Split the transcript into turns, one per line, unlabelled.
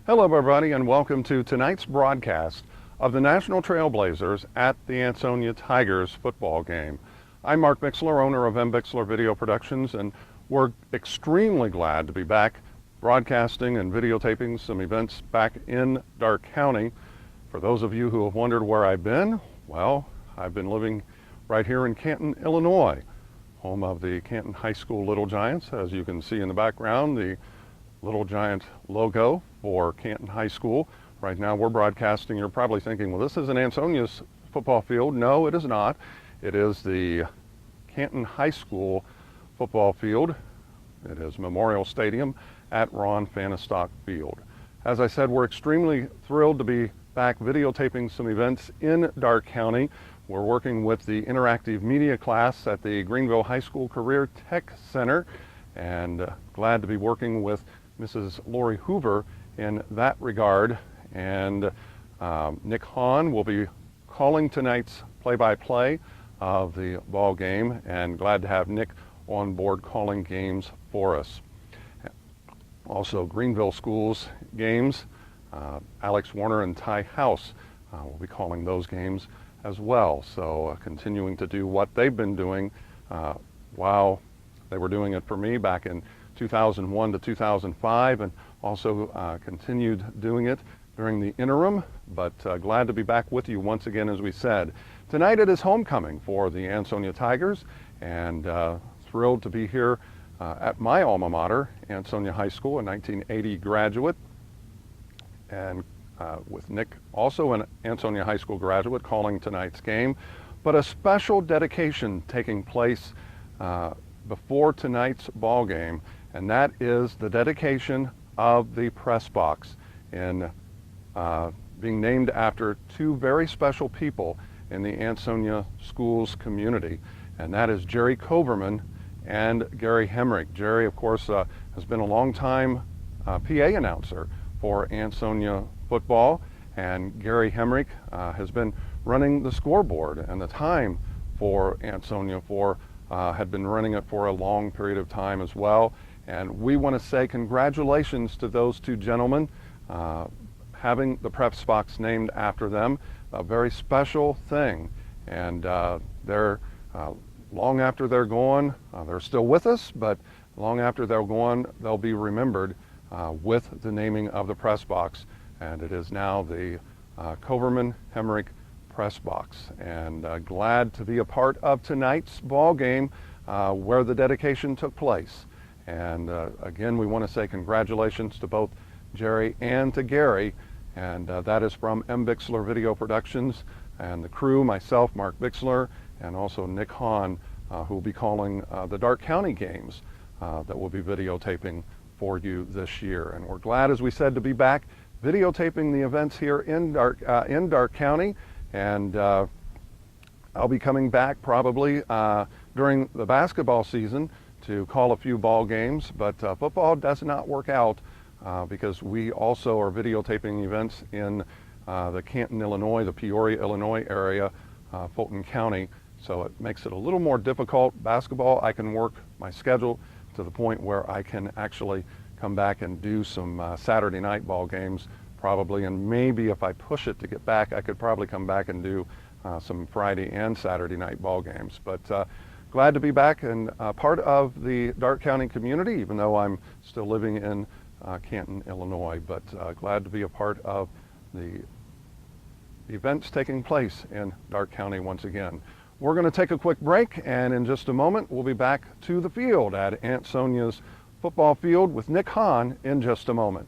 Hello everybody and welcome to tonight's broadcast of the National Trailblazers at the Ansonia Tigers football game. I'm Mark Bixler, owner of M. Bixler Video Productions, and we're extremely glad to be back broadcasting and videotaping some events back in Darke County. For those of you who have wondered where I've been, well, I've been living right here in Canton, Illinois, home of the Canton High School Little Giants. As you can see in the background, the Little Giant logo for Canton High School. Right now we're broadcasting. You're probably thinking, well, this isn't Ansonia's football field. No, it is not. It is the Canton High School football field. It is Memorial Stadium at Ron Fanistock Field. As I said, we're extremely thrilled to be back videotaping some events in Darke County. We're working with the interactive media class at the Greenville High School Career Tech Center, and glad to be working with Mrs. Lori Hoover in that regard. And Nick Hahn will be calling tonight's play-by-play of the ball game, and glad to have Nick on board calling games for us. Also, Greenville Schools games, Alex Warner and Ty House will be calling those games as well. So continuing to do what they've been doing while they were doing it for me back in 2001 to 2005, and also continued doing it during the interim, but glad to be back with you once again. As we said, tonight it is homecoming for the Ansonia Tigers, and thrilled to be here at my alma mater, Ansonia High School, a 1980 graduate, and with Nick, also an Ansonia High School graduate, calling tonight's game. But a special dedication taking place before tonight's ball game, and that is the dedication of the press box, in being named after two very special people in the Ansonia schools community, and that is Jerry Coverman and Gary Hemrick. Jerry, of course, has been a long time PA announcer for Ansonia football, and Gary Hemrick has been running the scoreboard and the time for Ansonia had been running it for a long period of time as well. And we want to say congratulations to those two gentlemen, having the press box named after them, a very special thing. And they're long after they're gone, they're still with us, but long after they're gone, they'll be remembered with the naming of the press box. And it is now the Coverman Hemrick press box. And glad to be a part of tonight's ball game where the dedication took place. And again, we want to say congratulations to both Jerry and to Gary. And that is from M. Bixler Video Productions and the crew, myself, Mark Bixler, and also Nick Hahn, who will be calling the Darke County games that we'll be videotaping for you this year. And we're glad, as we said, to be back videotaping the events here in Darke County. And I'll be coming back probably during the basketball season to call a few ball games, but football does not work out because we also are videotaping events in the Canton, Illinois, the Peoria, Illinois area, Fulton County. So it makes it a little more difficult. Basketball, I can work my schedule to the point where I can actually come back and do some Saturday night ball games probably, and maybe if I push it to get back, I could probably come back and do some Friday and Saturday night ball games. But glad to be back and part of the Darke County community, even though I'm still living in Canton, Illinois. But glad to be a part of the events taking place in Darke County once again. We're going to take a quick break, and in just a moment we'll be back to the field at Ansonia's football field with Nick Hahn in just a moment.